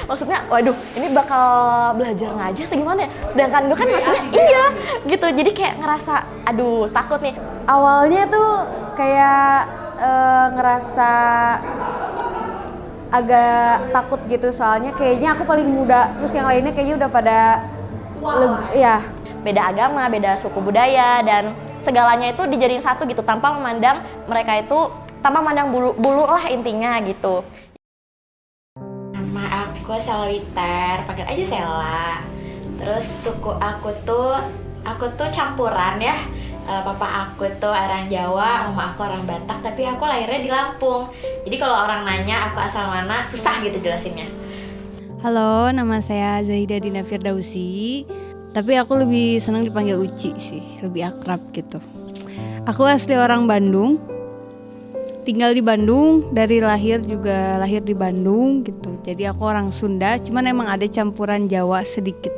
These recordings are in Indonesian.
maksudnya waduh ini bakal belajar ngaji atau gimana ya, sedangkan gue kan maksudnya iya gitu, jadi kayak ngerasa aduh takut nih. Awalnya tuh kayak ngerasa agak takut gitu, soalnya kayaknya aku paling muda, terus yang lainnya kayaknya udah pada ya Beda agama, beda suku budaya, dan segalanya itu dijadiin satu gitu tanpa memandang mereka itu, tanpa memandang bulu lah intinya gitu. Nama aku Sela Witer, panggil aja Sela. Terus suku aku tuh campuran ya. Papa aku tuh orang Jawa, mama aku orang Batak, tapi aku lahirnya di Lampung. Jadi kalau orang nanya aku asal mana, susah gitu jelasinnya. Halo, nama saya Zahida Dina Firdausi. Tapi aku lebih senang dipanggil Uci sih, lebih akrab gitu. Aku asli orang Bandung. Tinggal di Bandung, dari lahir juga lahir di Bandung gitu. Jadi aku orang Sunda, cuman emang ada campuran Jawa sedikit.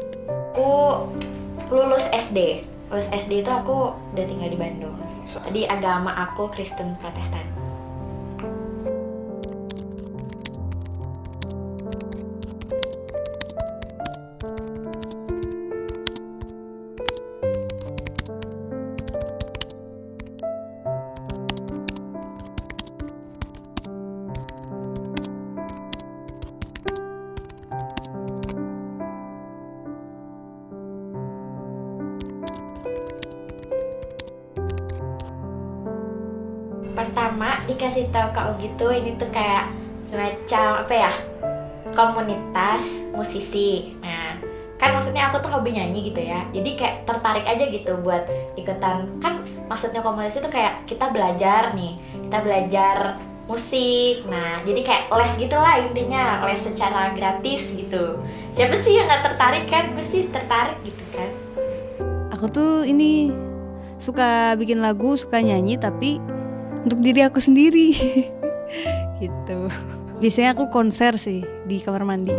Aku lulus SD. Lulus SD itu aku udah tinggal di Bandung. Tadi agama aku Kristen Protestan. Pertama dikasih tahu Kak Ugi tuh ini tuh kayak semacam apa ya, komunitas musisi. Nah kan maksudnya aku tuh hobi nyanyi gitu ya, jadi kayak tertarik aja gitu buat ikutan. Kan maksudnya komunitas itu kayak kita belajar nih, kita belajar musik. Nah jadi kayak les gitu lah intinya, les secara gratis gitu. Siapa sih yang nggak tertarik kan, pasti tertarik gitu kan. Aku tuh ini suka bikin lagu, suka nyanyi, tapi untuk diri aku sendiri gitu. Biasanya aku konser sih di kamar mandi.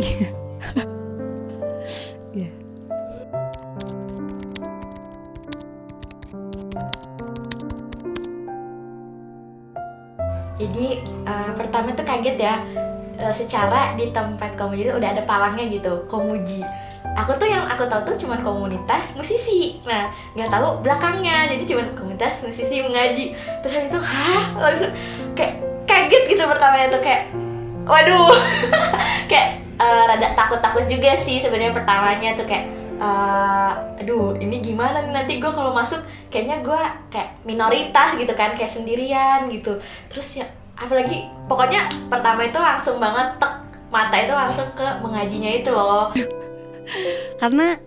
Yeah. Jadi pertama tuh kaget ya, secara di tempat komuji itu udah ada palangnya gitu, komuji. Aku tuh yang aku tahu tuh cuman komunitas musisi. Nah, nggak tahu belakangnya. Jadi cuman komunitas musisi mengaji. Terus habis itu, langsung kayak kaget gitu pertamanya tuh kayak, waduh, kayak rada takut-takut juga sih sebenarnya pertamanya tuh kayak, aduh ini gimana nih nanti gue kalau masuk kayaknya gue kayak minoritas gitu kan, kayak sendirian gitu. Terus ya apalagi pokoknya pertama itu langsung banget mata itu langsung ke mengajinya itu loh. Karena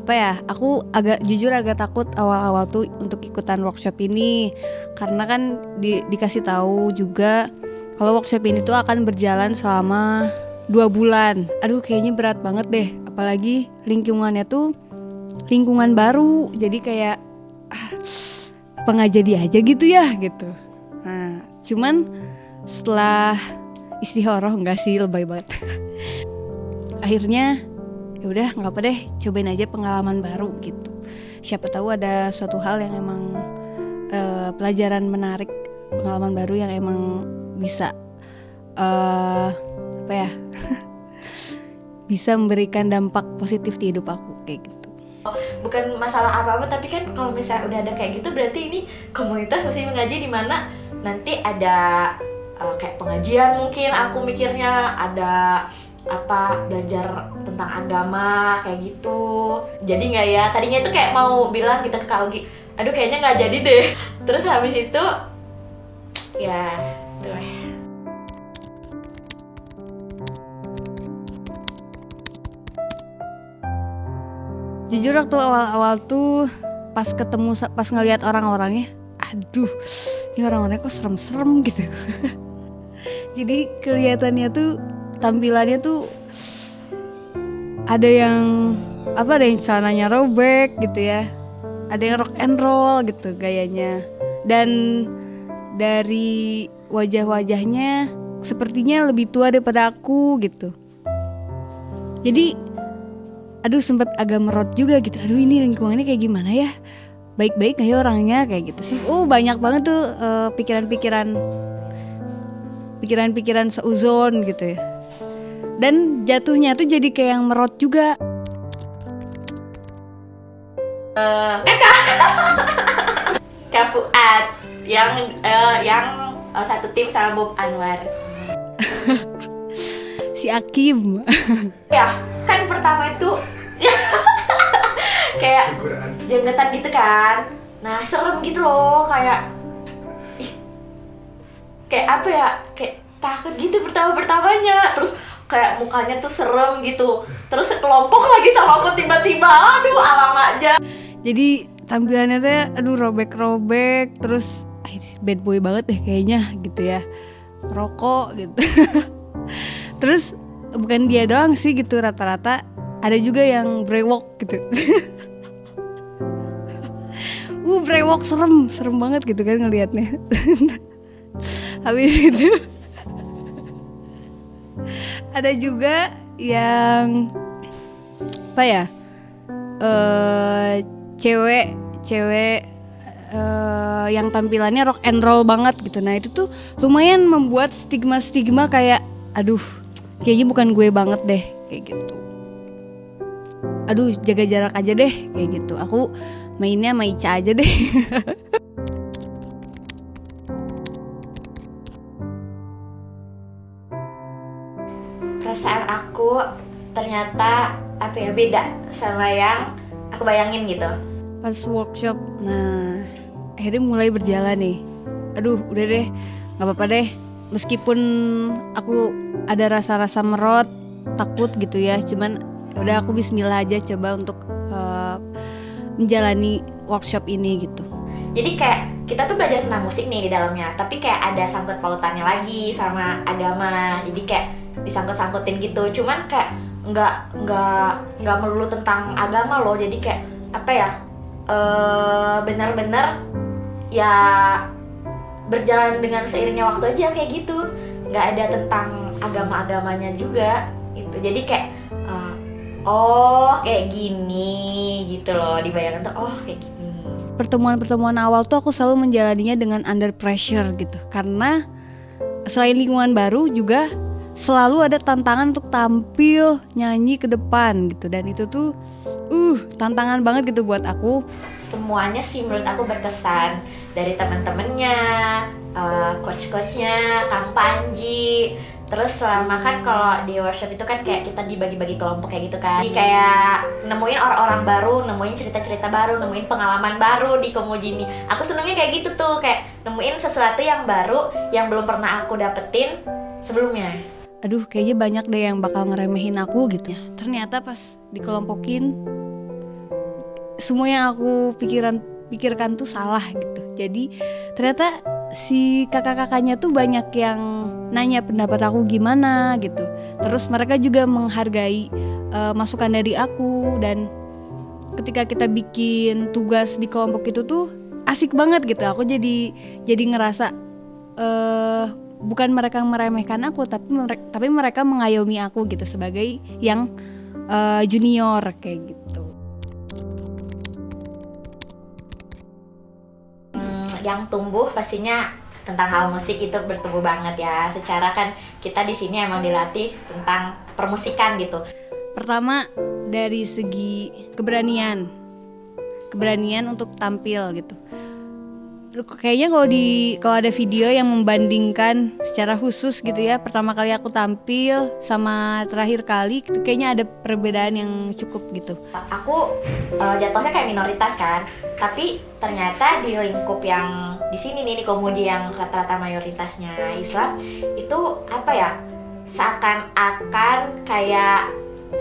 apa ya, aku jujur agak takut awal-awal tuh untuk ikutan workshop ini, karena kan dikasih tahu juga kalau workshop ini tuh akan berjalan selama 2 bulan. Aduh kayaknya berat banget deh, apalagi lingkungannya tuh lingkungan baru, jadi kayak apa nggak jadi aja gitu ya gitu. Nah cuman setelah istikharah, enggak sih, lebay banget. Akhirnya ya udah nggak apa deh, cobain aja pengalaman baru gitu. Siapa tahu ada suatu hal yang emang pelajaran menarik, pengalaman baru yang emang bisa apa ya bisa memberikan dampak positif di hidup aku kayak gitu. Bukan masalah apa-apa, tapi kan kalau misalnya udah ada kayak gitu berarti ini komunitas mesti mengaji di mana nanti ada kayak pengajian, mungkin aku mikirnya ada apa belajar tentang agama kayak gitu. Jadi nggak ya, tadinya itu kayak mau bilang kita ke Kak Ugi, aduh kayaknya nggak jadi deh. Terus habis itu ya tuh. Jujur waktu awal-awal tuh pas ngelihat orang-orangnya, aduh ini orang-orangnya kok serem-serem gitu. Jadi kelihatannya tuh tampilannya tuh ada yang celananya robek gitu ya, ada yang rock and roll gitu gayanya, dan dari wajah-wajahnya sepertinya lebih tua daripada aku gitu. Jadi aduh sempet agak merot juga gitu, aduh ini lingkungannya kayak gimana ya, baik-baik gak ya orangnya kayak gitu sih. Banyak banget tuh pikiran-pikiran seuzon gitu ya. Dan jatuhnya tuh jadi kayak yang merot juga. Kak Fuad yang satu tim sama Bob Anwar. Si Akim. Ya, kan pertama itu kayak jenggetan gitu kan. Nah, serem gitu loh, kayak kayak apa ya? Kayak takut gitu pertama-pertamanya. Terus kayak mukanya tuh serem gitu. Terus sekelompok lagi sama aku tiba-tiba, aduh alam aja. Jadi tampilannya tuh aduh robek-robek, terus bad boy banget deh kayaknya gitu ya. Rokok gitu. Terus bukan dia doang sih gitu, rata-rata ada juga yang brewok gitu. Brewok serem banget gitu kan ngelihatnya. Habis itu ada juga yang apa ya? Cewek yang tampilannya rock and roll banget gitu. Nah itu tuh lumayan membuat stigma kayak aduh kayaknya bukan gue banget deh kayak gitu. Aduh jaga jarak aja deh kayak gitu. Aku mainnya sama Ica aja deh. Perasaan aku ternyata apa ya, beda sama yang aku bayangin gitu. Pas workshop, nah akhirnya mulai berjalan nih. Aduh udah deh, nggak apa-apa deh. Meskipun aku ada rasa-rasa merot, takut gitu ya. Cuman udah aku bismillah aja coba untuk menjalani workshop ini gitu. Jadi kayak kita tuh belajar tentang musik nih di dalamnya, tapi kayak ada sangkut pautannya lagi sama agama. Jadi kayak disangkut-sangkutin gitu. Cuman kayak nggak melulu tentang agama loh. Jadi kayak apa ya? Benar-benar ya berjalan dengan seiringnya waktu aja kayak gitu. Nggak ada tentang agama-agamanya juga gitu. Jadi kayak oh kayak gini gitu loh, dibayangkan tuh oh kayak gini. Pertemuan awal tuh aku selalu menjalaninya dengan under pressure gitu. Karena selain lingkungan baru juga selalu ada tantangan untuk tampil nyanyi ke depan gitu. Dan itu tuh tantangan banget gitu buat aku. Semuanya sih menurut aku berkesan, dari teman-temannya, coach-coachnya, Kang Panji. Terus selama kan kalau di workshop itu kan kayak kita dibagi-bagi kelompok kayak gitu kan. Jadi kayak nemuin orang-orang baru, nemuin cerita-cerita baru, nemuin pengalaman baru di Komuji ini. Aku senengnya kayak gitu tuh, kayak nemuin sesuatu yang baru yang belum pernah aku dapetin sebelumnya. Aduh kayaknya banyak deh yang bakal ngeremehin aku gitu ya. Ternyata pas dikelompokin semua yang aku pikirkan tuh salah gitu. Jadi ternyata si kakak-kakaknya tuh banyak yang nanya pendapat aku gimana gitu. Terus mereka juga menghargai masukan dari aku. Dan ketika kita bikin tugas di kelompok itu tuh asik banget gitu. Aku jadi ngerasa bukan mereka meremehkan aku, tapi mereka mengayomi aku gitu sebagai yang junior kayak gitu. Yang tumbuh pastinya tentang hal musik itu bertumbuh banget ya. Secara kan kita di sini emang dilatih tentang permusikan gitu. Pertama dari segi keberanian untuk tampil gitu. Kayaknya kalau ada video yang membandingkan secara khusus gitu ya, pertama kali aku tampil sama terakhir kali itu kayaknya ada perbedaan yang cukup gitu. Aku jatuhnya kayak minoritas kan, tapi ternyata di lingkup yang di sini nih di Komuji yang rata-rata mayoritasnya Islam itu apa ya, seakan-akan kayak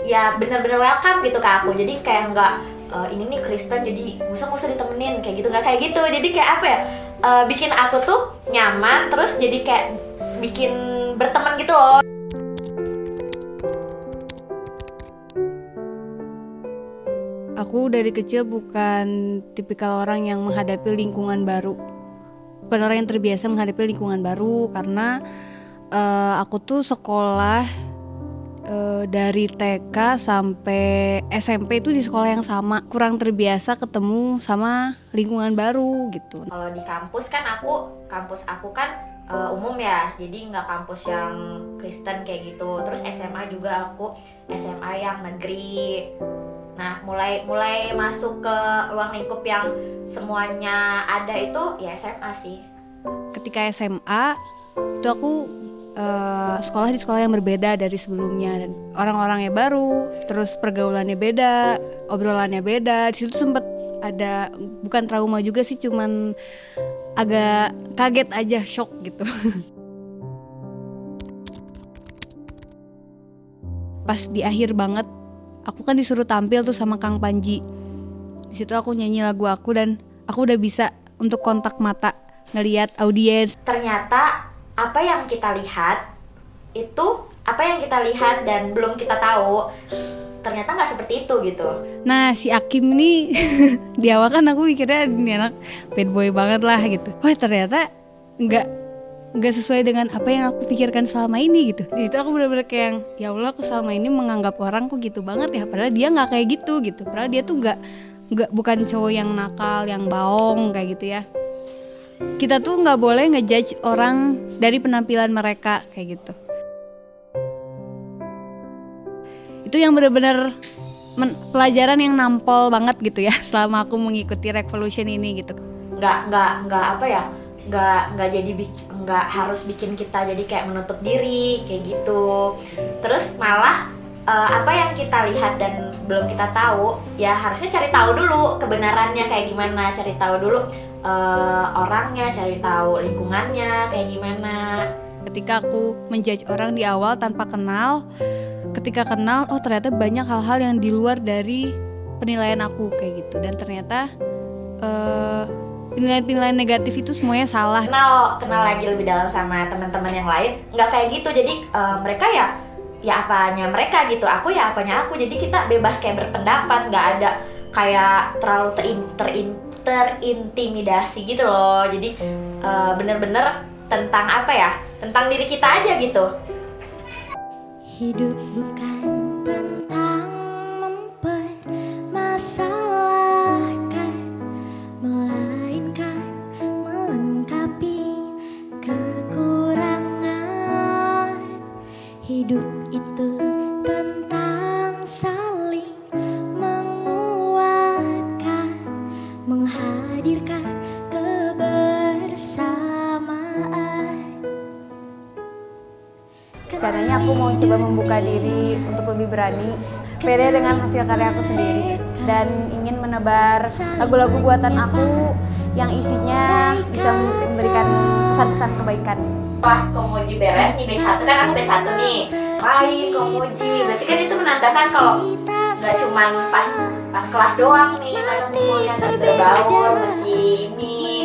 ya benar-benar welcome gitu ke aku. Jadi kayak nggak ini nih Kristen jadi nggak usah ditemenin kayak gitu, nggak kayak gitu. Jadi kayak apa ya, bikin aku tuh nyaman, terus jadi kayak bikin berteman gitu loh. Aku dari kecil bukan tipikal orang yang menghadapi lingkungan baru, bukan orang yang terbiasa menghadapi lingkungan baru. Karena aku tuh sekolah dari TK sampai SMP itu di sekolah yang sama, kurang terbiasa ketemu sama lingkungan baru gitu. Kalau di kampus kan kampus aku kan umum ya, jadi nggak kampus yang Kristen kayak gitu. Terus SMA juga aku SMA yang negeri. Nah, mulai masuk ke ruang lingkup yang semuanya ada itu ya SMA sih. Ketika SMA itu aku sekolah di sekolah yang berbeda dari sebelumnya, dan orang-orangnya baru, terus pergaulannya beda, obrolannya beda. Di situ sempet ada, bukan trauma juga sih, cuman agak kaget aja, shock gitu. Pas di akhir banget, aku kan disuruh tampil tuh sama Kang Panji. Di situ aku nyanyi lagu aku dan aku udah bisa untuk kontak mata, ngelihat audiens. Ternyata apa yang kita lihat itu, apa yang kita lihat dan belum kita tahu, ternyata nggak seperti itu gitu. Nah, si Akim ini di awal kan aku mikirnya ini anak bad boy banget lah gitu. Wah, ternyata nggak sesuai dengan apa yang aku pikirkan selama ini gitu. Di situ aku benar-benar kayak yang, ya Allah, aku selama ini menganggap orang kok gitu banget ya, padahal dia nggak kayak gitu. Padahal dia tuh bukan cowok yang nakal, yang baong kayak gitu ya. Kita tuh nggak boleh ngejudge orang dari penampilan mereka kayak gitu. Itu yang benar-benar pelajaran yang nampol banget gitu ya selama aku mengikuti Revolution ini gitu. Nggak apa ya, nggak harus bikin kita jadi kayak menutup diri kayak gitu. Terus malah apa yang kita lihat dan belum kita tahu, ya harusnya cari tahu dulu kebenarannya kayak gimana, cari tahu dulu orangnya, cari tahu lingkungannya kayak gimana. Ketika aku menjudge orang di awal tanpa kenal, ketika kenal, oh ternyata banyak hal-hal yang di luar dari penilaian aku kayak gitu. Dan ternyata penilaian-penilaian negatif itu semuanya salah. Kenal lagi lebih dalam sama teman-teman yang lain, nggak kayak gitu. Jadi mereka ya apanya mereka gitu, aku ya apanya aku. Jadi kita bebas kayak berpendapat, nggak ada kayak terlalu terintimidasi gitu loh. Jadi bener-bener tentang apa ya, tentang diri kita aja gitu. Hidup bukan tentang mempermasalahkan, melainkan melengkapi kekurangan. Hidup itu tentang saling menguatkan, menghadirkan kebersamaan. Rencananya aku mau coba membuka diri untuk lebih berani, pede dengan hasil karya aku sendiri, dan ingin menebar lagu-lagu buatan aku yang isinya bisa memberikan pesan-pesan kebaikan. Setelah Komuji beres nih, batch 1 kan aku batch 1 nih. Baik, Komuji. Berarti kan itu menandakan kalau gak cuman pas kelas doang nih, kadang kumpulnya terus berbaur, mesti ini,